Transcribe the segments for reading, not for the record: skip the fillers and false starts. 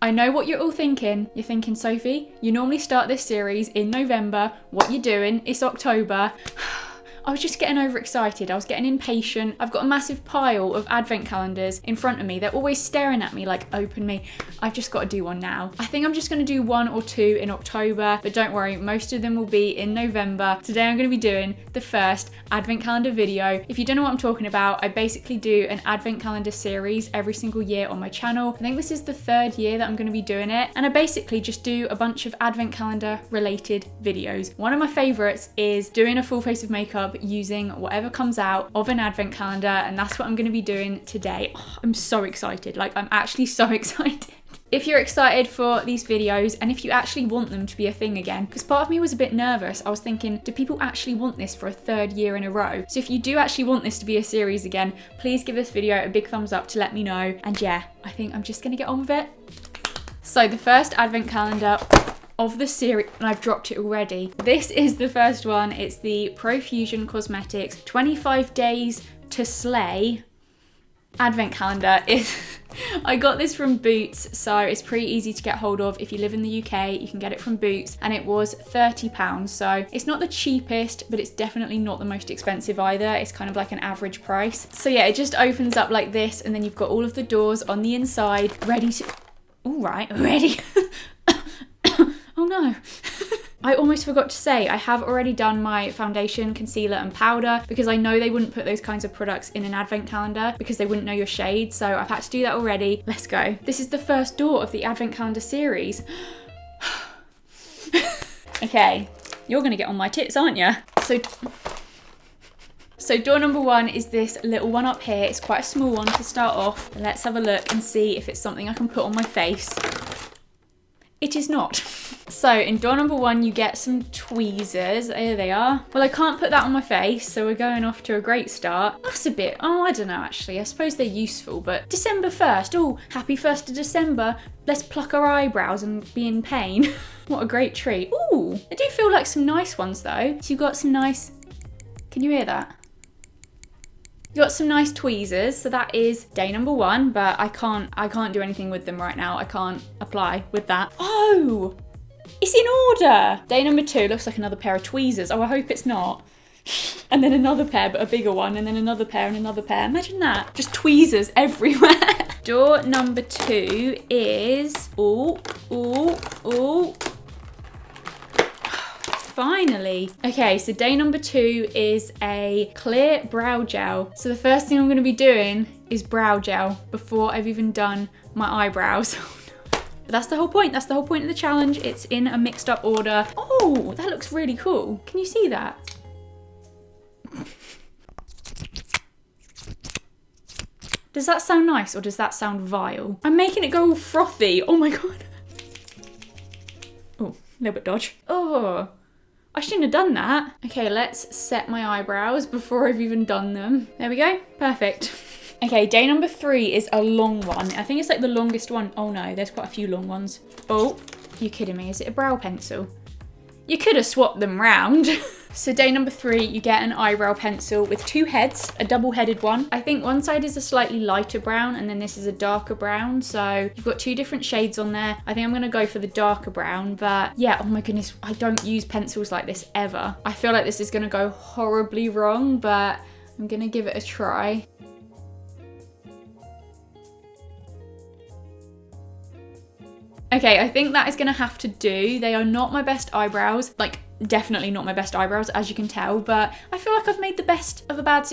I know what you're all thinking. You're thinking, Sophie, you normally start this series in November. What you doing? It's October. I was just getting overexcited. I was getting impatient. I've got a massive pile of advent calendars in front of me. They're always staring at me like, open me. I've just got to do one now. I think I'm just going to do 1 or 2 in October, but don't worry, most of them will be in November. Today I'm going to be doing the first advent calendar video. If you don't know what I'm talking about, I basically do an advent calendar series every single year on my channel. I think this is the 3rd year that I'm going to be doing it. And I basically just do a bunch of advent calendar related videos. One of my favorites is doing a full face of makeup using whatever comes out of an advent calendar, and that's what I'm going to be doing today. Oh, I'm so excited. Like, I'm actually so excited. If you're excited for these videos and if you actually want them to be a thing again, because part of me was a bit nervous. I was thinking, do people actually want this for a 3rd year in a row? So if you do actually want this to be a series again, please give this video a big thumbs up to let me know. And yeah, I think I'm just going to get on with it. So the first advent calendar of the series, and I've dropped it already. This is the first one. It's the Profusion Cosmetics 25 Days to Slay advent calendar. I got this from Boots, so it's pretty easy to get hold of. If you live in the UK, you can get it from Boots, and it was £30. So it's not the cheapest, but it's definitely not the most expensive either. It's kind of like an average price. So yeah, it just opens up like this, and then you've got all of the doors on the inside ready to... All right, ready. Oh no. I almost forgot to say, I have already done my foundation, concealer and powder because I know they wouldn't put those kinds of products in an advent calendar because they wouldn't know your shade. So I've had to do that already. Let's go. This is the first door of the advent calendar series. Okay, you're gonna get on my tits, aren't you? So door number 1 is this little one up here. It's quite a small one to start off. Let's have a look and see if it's something I can put on my face. It is not. So in door number 1, you get some tweezers. There they are. Well, I can't put that on my face, so we're going off to a great start. That's a bit, oh, I don't know actually. I suppose they're useful, but December 1st. Oh, happy 1st of December. Let's pluck our eyebrows and be in pain. What a great treat. Ooh, I do feel like some nice ones though. So you've got some nice, can you hear that? You got some nice tweezers, so that is day number 1, but I can't do anything with them right now. I can't apply with that. Oh, it's in order. Day number 2 looks like another pair of tweezers. Oh, I hope it's not. And then another pair, but a bigger one, and then another pair and another pair. Imagine that, just tweezers everywhere. Door number 2 is, ooh. Finally. Okay, so day number 2 is a clear brow gel. So the first thing I'm going to be doing is brow gel before I've even done my eyebrows. But that's the whole point. That's the whole point of the challenge. It's in a mixed up order. Oh, that looks really cool. Can you see that? Does that sound nice or does that sound vile? I'm making it go all frothy. Oh my God. Oh, a little bit dodge. Oh. I shouldn't have done that. Okay, let's set my eyebrows before I've even done them. There we go, perfect. Okay, day number 3 is a long one. I think it's like the longest one. Oh no, there's quite a few long ones. Oh, you kidding me? Is it a brow pencil? You could have swapped them round. So day number 3, you get an eyebrow pencil with 2 heads, a double-headed one. I think one side is a slightly lighter brown and then this is a darker brown. So you've got 2 different shades on there. I think I'm gonna go for the darker brown, but yeah, oh my goodness, I don't use pencils like this ever. I feel like this is gonna go horribly wrong, but I'm gonna give it a try. Okay, I think that is gonna have to do. They are not my best eyebrows, like definitely not my best eyebrows, as you can tell, but I feel like I've made the best of a bad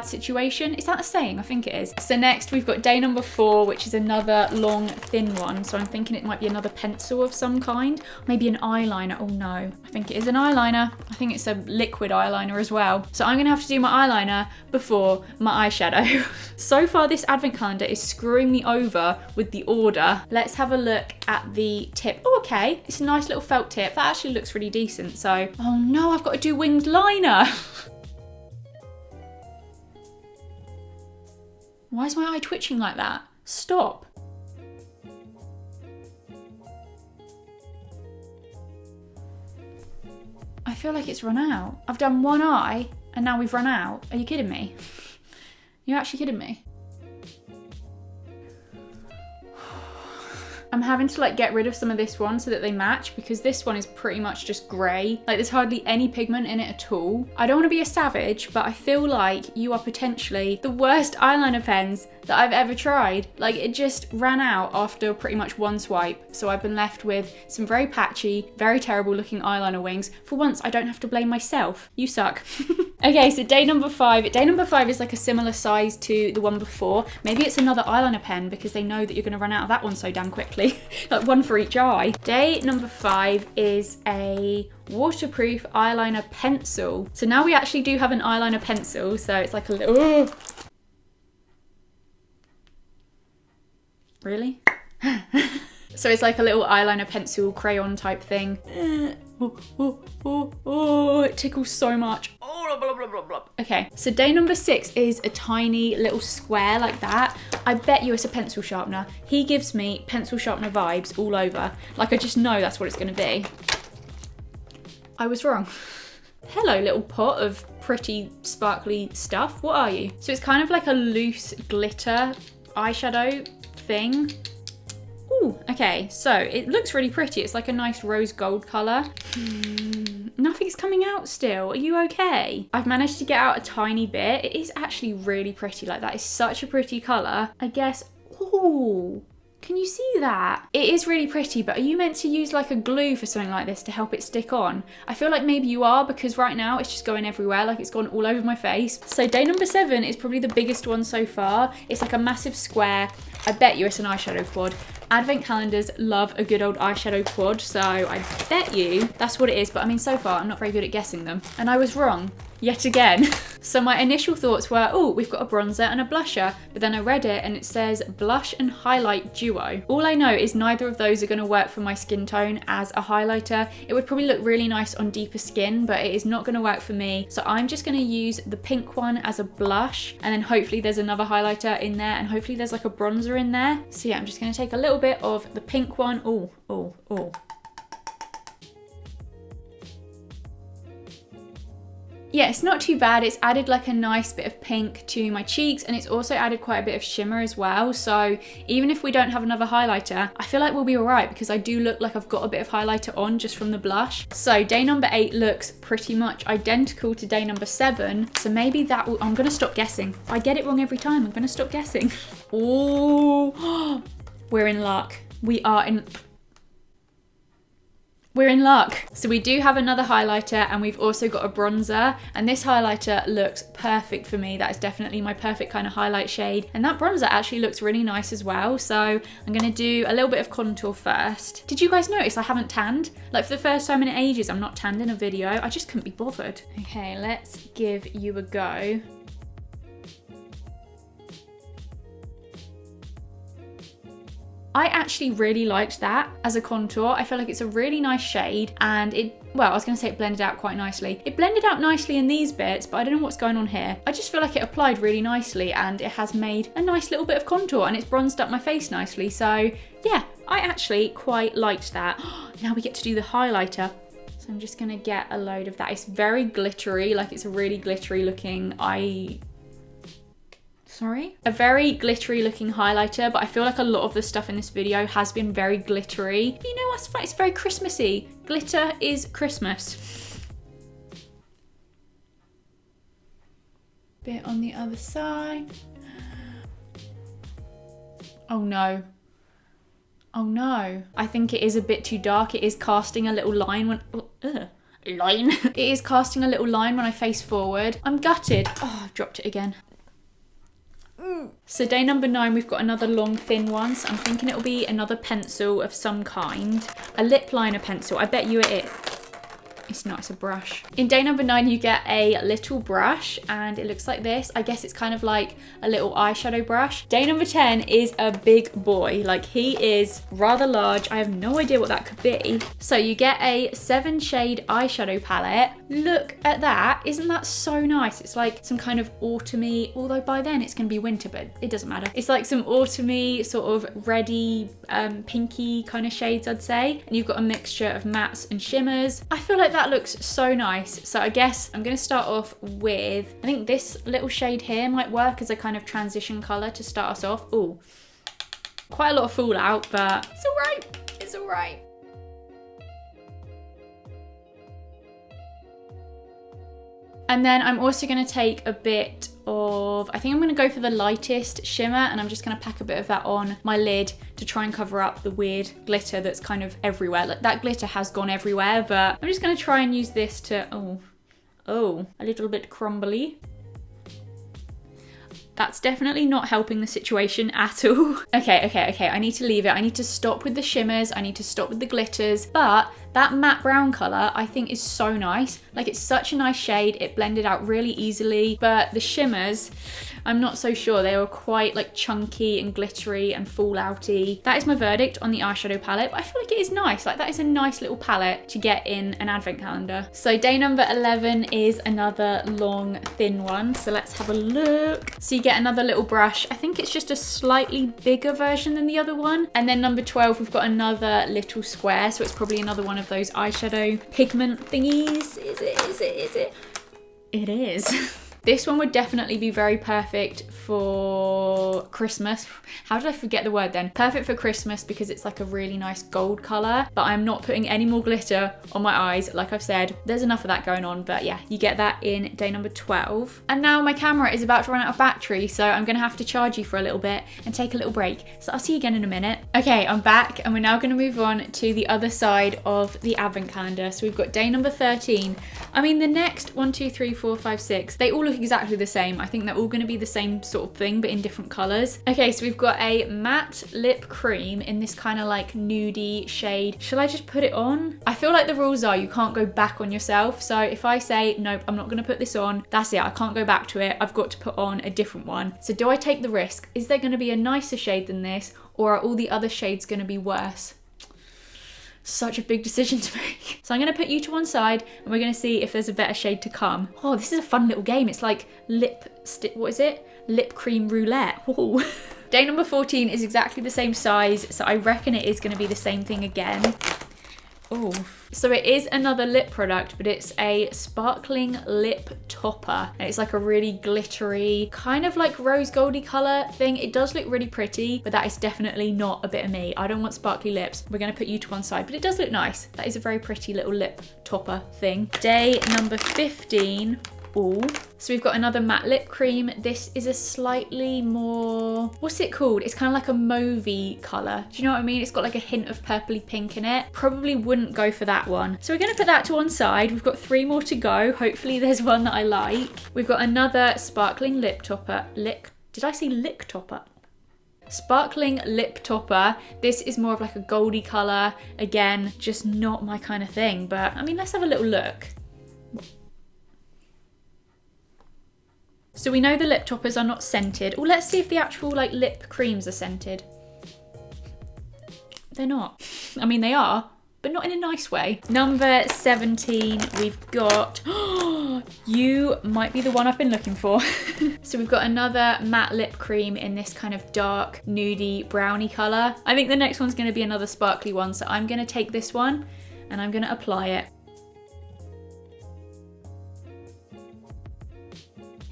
situation. Is that a saying? I think it is. So next we've got day number 4, which is another long thin one. So I'm thinking it might be another pencil of some kind, maybe an eyeliner. Oh no, I think it is an eyeliner. I think it's a liquid eyeliner as well. So I'm gonna have to do my eyeliner before my eyeshadow. So far this advent calendar is screwing me over with the order. Let's have a look at the tip. Oh, okay, it's a nice little felt tip. That actually looks really decent. So, oh no, I've got to do winged liner. Why is my eye twitching like that? Stop. I feel like it's run out. I've done one eye and now we've run out. Are you kidding me? You're actually kidding me? I'm having to like get rid of some of this one so that they match, because this one is pretty much just grey. Like there's hardly any pigment in it at all. I don't want to be a savage, but I feel like you are potentially the worst eyeliner pens that I've ever tried. Like it just ran out after pretty much one swipe. So I've been left with some very patchy, very terrible looking eyeliner wings. For once, I don't have to blame myself. You suck. Okay, so day number 5. Day number 5 is like a similar size to the one before. Maybe it's another eyeliner pen because they know that you're going to run out of that one so damn quickly. Like one for each eye. Day number 5 is a waterproof eyeliner pencil. So now we actually do have an eyeliner pencil. So it's like a little... Ooh. Really? So it's like a little eyeliner pencil crayon type thing. Oh, it tickles so much. Oh, blah, blah, blah, blah. Okay, so day number 6 is a tiny little square like that. I bet you it's a pencil sharpener. He gives me pencil sharpener vibes all over. Like I just know that's what it's gonna be. I was wrong. Hello, little pot of pretty sparkly stuff. What are you? So it's kind of like a loose glitter eyeshadow thing. Ooh, okay, so it looks really pretty. It's like a nice rose gold colour. Nothing's coming out still. Are you okay? I've managed to get out a tiny bit. It is actually really pretty. Like that is such a pretty colour. I guess, ooh, can you see that? It is really pretty, but are you meant to use like a glue for something like this to help it stick on? I feel like maybe you are, because right now it's just going everywhere. Like it's gone all over my face. So day number 7 is probably the biggest one so far. It's like a massive square. I bet you it's an eyeshadow quad. Advent calendars love a good old eyeshadow quad, so I bet you that's what it is. But I mean, so far I'm not very good at guessing them, and I was wrong yet again. So my initial thoughts were, oh, we've got a bronzer and a blusher, but then I read it and it says blush and highlight duo. All I know is neither of those are going to work for my skin tone as a highlighter. It would probably look really nice on deeper skin, but it is not going to work for me. So I'm just going to use the pink one as a blush, and then hopefully there's another highlighter in there, and hopefully there's like a bronzer in there. So yeah, I'm just going to take a little bit of the pink one. Oh, oh, oh. Yeah, it's not too bad. It's added like a nice bit of pink to my cheeks, and it's also added quite a bit of shimmer as well. So even if we don't have another highlighter, I feel like we'll be all right, because I do look like I've got a bit of highlighter on just from the blush. So day number 8 looks pretty much identical to day number 7. So maybe that will, I'm gonna stop guessing. I get it wrong every time. I'm gonna stop guessing. Oh, we're in luck. We're in luck. So we do have another highlighter, and we've also got a bronzer, and this highlighter looks perfect for me. That is definitely my perfect kind of highlight shade, and that bronzer actually looks really nice as well. So I'm gonna do a little bit of contour first. Did you guys notice I haven't tanned? Like for the first time in ages, I'm not tanned in a video. I just couldn't be bothered. Okay, let's give you a go. I actually really liked that as a contour. I feel like it's a really nice shade, and well, I was going to say it blended out quite nicely. It blended out nicely in these bits, but I don't know what's going on here. I just feel like it applied really nicely, and it has made a nice little bit of contour, and it's bronzed up my face nicely. So yeah, I actually quite liked that. Now we get to do the highlighter. So I'm just going to get a load of that. It's very glittery, like it's a really glittery looking a very glittery looking highlighter, but I feel like a lot of the stuff in this video has been very glittery. But you know what's fun? It's very Christmassy. Glitter is Christmas. Bit on the other side. Oh no. Oh no. I think it is a bit too dark. It is casting a little line when... line. It is casting a little line when I face forward. I'm gutted. Oh, I've dropped it again. So day number 9, we've got another long thin one, so I'm thinking it'll be another pencil of some kind. A lip liner pencil. I bet you it. It's not, it's a brush. In day number 9, you get a little brush, and it looks like this. I guess it's kind of like a little eyeshadow brush. Day number 10 is a big boy. Like, he is rather large. I have no idea what that could be. So you get a 7-shade eyeshadow palette. Look at that. Isn't that so nice? It's like some kind of autumny, although by then it's gonna be winter, but it doesn't matter. It's like some autumny, sort of reddy, pinky kind of shades, I'd say. And you've got a mixture of mattes and shimmers. I feel like that looks so nice. So I guess I'm going to start off with, I think this little shade here might work as a kind of transition colour to start us off. Ooh. Quite a lot of fallout, but it's all right. It's all right. And then I'm also going to take a bit of, I think I'm going to go for the lightest shimmer, and I'm just going to pack a bit of that on my lid to try and cover up the weird glitter that's kind of everywhere. Like, that glitter has gone everywhere, but I'm just going to try and use this to, oh, a little bit crumbly. That's definitely not helping the situation at all. Okay, I need to leave it. I need to stop with the shimmers. I need to stop with the glitters, but that matte brown color I think is so nice. Like, it's such a nice shade. It blended out really easily, but the shimmers, I'm not so sure. They were quite like chunky and glittery and fallouty. That is my verdict on the eyeshadow palette, but I feel like it is nice. Like, that is a nice little palette to get in an advent calendar. So day number 11 is another long, thin one. So let's have a look. So you get another little brush. I think it's just a slightly bigger version than the other one. And then number 12, we've got another little square. So it's probably another one of those eyeshadow pigment thingies. Is it? It is. This one would definitely be very perfect for Christmas. How did I forget the word then? Perfect for Christmas because it's like a really nice gold color, but I'm not putting any more glitter on my eyes. Like I've said, there's enough of that going on, but yeah, you get that in day number 12. And now my camera is about to run out of battery, so I'm gonna have to charge you for a little bit and take a little break. So I'll see you again in a minute. Okay, I'm back, and we're now gonna move on to the other side of the advent calendar. So we've got day number 13. I mean, the next 1, 2, 3, 4, 5, 6, they all look exactly the same. I think they're all going to be the same sort of thing, but in different colors. Okay, so we've got a matte lip cream in this kind of like nudie shade. Shall I just put it on? I feel like the rules are you can't go back on yourself. So if I say, nope, I'm not going to put this on, that's it. I can't go back to it. I've got to put on a different one. So do I take the risk? Is there going to be a nicer shade than this, or are all the other shades going to be worse? Such a big decision to make. So I'm going to put you to one side, and we're going to see if there's a better shade to come. Oh, this is a fun little game. It's like what is it? Lip cream roulette. Ooh. Day number 14 is exactly the same size, so I reckon it is going to be the same thing again. Oh, so it is another lip product, but it's a sparkling lip topper, and it's like a really glittery, kind of like rose goldy color thing. It does look really pretty, but that is definitely not a bit of me. I don't want sparkly lips. We're going to put you to one side, but it does look nice. That is a very pretty little lip topper thing. Day number 15. Ooh. So we've got another matte lip cream. This is a slightly more, what's it called? It's kind of like a mauvey colour. Do you know what I mean? It's got like a hint of purpley pink in it. Probably wouldn't go for that one. So we're going to put that to one side. We've got 3 more to go. Hopefully there's one that I like. We've got another sparkling lip topper. Did I say lip topper? Sparkling lip topper. This is more of like a goldy colour. Again, just not my kind of thing. But I mean, let's have a little look. So we know the lip toppers are not scented. Oh, let's see if the actual like lip creams are scented. They're not. I mean, they are, but not in a nice way. Number 17, we've got, you might be the one I've been looking for. So we've got another matte lip cream in this kind of dark, nudie, brownie colour. I think the next one's gonna be another sparkly one. So I'm gonna take this one and I'm gonna apply it.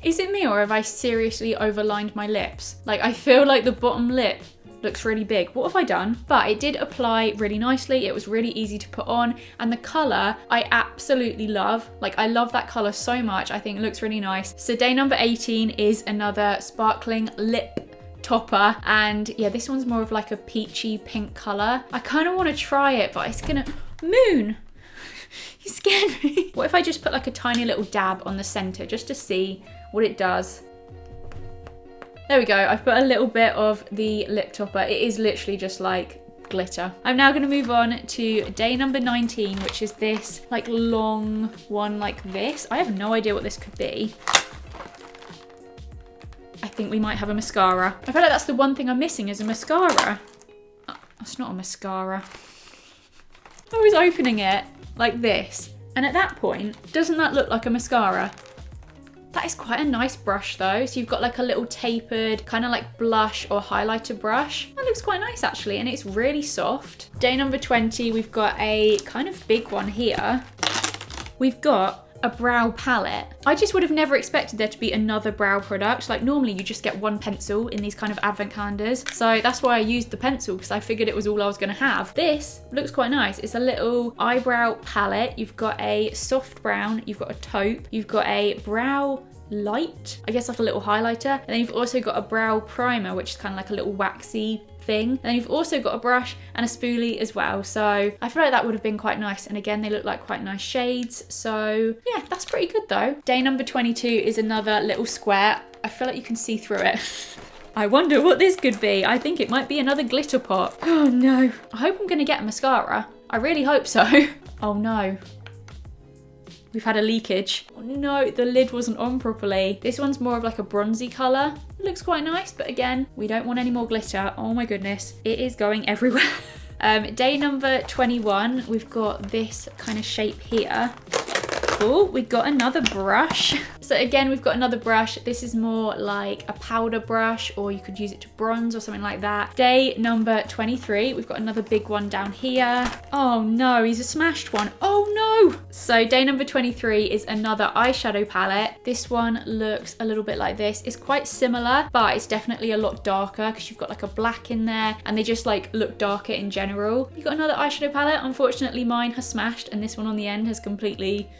Is it me, or have I seriously overlined my lips? Like, I feel like the bottom lip looks really big. What have I done? But it did apply really nicely. It was really easy to put on, and the colour I absolutely love. Like, I love that colour so much. I think it looks really nice. So day number 18 is another sparkling lip topper, and yeah, this one's more of like a peachy pink colour. I kind of want to try it, but it's gonna... Moon! You scared me. What if I just put like a tiny little dab on the centre just to see what it does? There we go. I've put a little bit of the lip topper. It is literally just like glitter. I'm now going to move on to day number 19, which is this like long one like this. I have no idea what this could be. I think we might have a mascara. I feel like that's the one thing I'm missing is a mascara. Oh, that's not a mascara. I was opening it like this, and at that point, doesn't that look like a mascara? That is quite a nice brush though. So you've got like a little tapered kind of like blush or highlighter brush. That looks quite nice actually, and it's really soft. Day number 20, we've got a kind of big one here. We've got a brow palette. I just would have never expected there to be another brow product. Like normally you just get one pencil in these kind of advent calendars. So that's why I used the pencil, because I figured it was all I was gonna have. This looks quite nice. It's a little eyebrow palette. You've got a soft brown, you've got a taupe, you've got a brow light, I guess like a little highlighter, and then you've also got a brow primer, which is kind of like a little waxy thing. And then you've also got a brush and a spoolie as well. So I feel like that would have been quite nice. And again, they look like quite nice shades. So yeah, that's pretty good though. Day number 22 is another little square. I feel like you can see through it. I wonder what this could be. I think it might be another glitter pot. Oh no. I hope I'm gonna get a mascara. I really hope so. Oh no. We've had a leakage. Oh no, the lid wasn't on properly. This one's more of like a bronzy colour. It looks quite nice, but again, we don't want any more glitter. Oh my goodness, it is going everywhere. Day number 21, we've got this kind of shape here. Oh, we've got another brush. So again, we've got another brush. This is more like a powder brush, or you could use it to bronze or something like that. Day number 23, we've got another big one down here. Oh no, he's a smashed one. Oh no. So day number 23 is another eyeshadow palette. This one looks a little bit like this. It's quite similar, but it's definitely a lot darker because you've got like a black in there and they just like look darker in general. You've got another eyeshadow palette. Unfortunately, mine has smashed and this one on the end has completely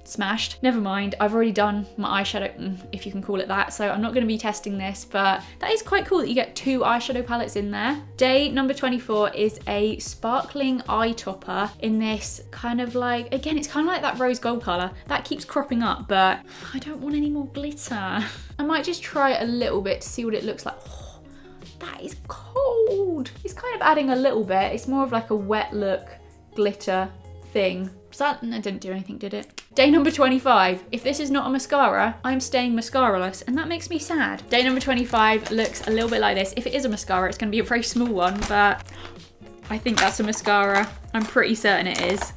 smashed. Never mind, I've already done my eyeshadow, if you can call it that, so I'm not going to be testing this, but that is quite cool that you get 2 eyeshadow palettes in there. Day number 24 is a sparkling eye topper in this kind of like, again, it's kind of like that rose gold colour. That keeps cropping up, but I don't want any more glitter. I might just try it a little bit to see what it looks like. Oh, that is cold. It's kind of adding a little bit. It's more of like a wet look glitter thing. So that didn't do anything, did it? Day number 25. If this is not a mascara, I'm staying mascara-less, and that makes me sad. Day number 25 looks a little bit like this. If it is a mascara, it's going to be a very small one, but I think that's a mascara. I'm pretty certain it is.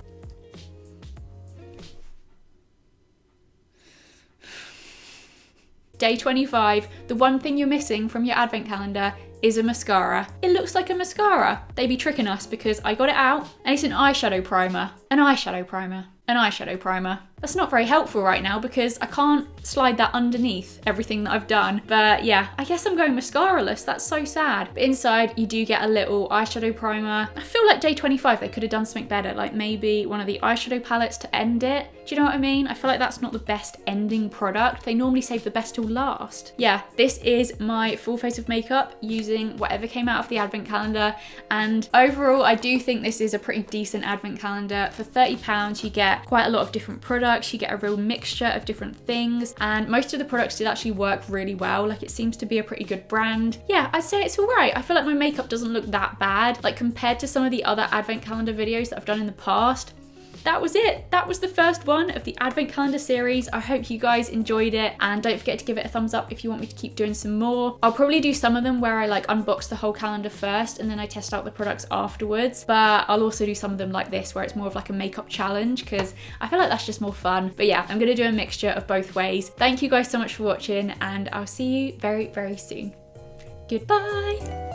Day 25. The one thing you're missing from your advent calendar is a mascara. It looks like a mascara. They be tricking us because I got it out and it's an eyeshadow primer. An eyeshadow primer. An eyeshadow primer. That's not very helpful right now because I can't slide that underneath everything that I've done. But yeah, I guess I'm going mascara-less. That's so sad. But inside you do get a little eyeshadow primer. I feel like day 25 they could have done something better, like maybe one of the eyeshadow palettes to end it. Do you know what I mean? I feel like that's not the best ending product. They normally save the best till last. Yeah, this is my full face of makeup using whatever came out of the advent calendar. And overall, I do think this is a pretty decent advent calendar. For £30, you get quite a lot of different products. You get a real mixture of different things, and most of the products did actually work really well. Like, it seems to be a pretty good brand. Yeah, I'd say it's all right. I feel like my makeup doesn't look that bad, like compared to some of the other advent calendar videos that I've done in the past. That was it. That was the first one of the advent calendar series. I hope you guys enjoyed it, and don't forget to give it a thumbs up if you want me to keep doing some more. I'll probably do some of them where I like unbox the whole calendar first and then I test out the products afterwards, but I'll also do some of them like this where it's more of like a makeup challenge because I feel like that's just more fun. But yeah, I'm gonna do a mixture of both ways. Thank you guys so much for watching, and I'll see you very, very soon. Goodbye.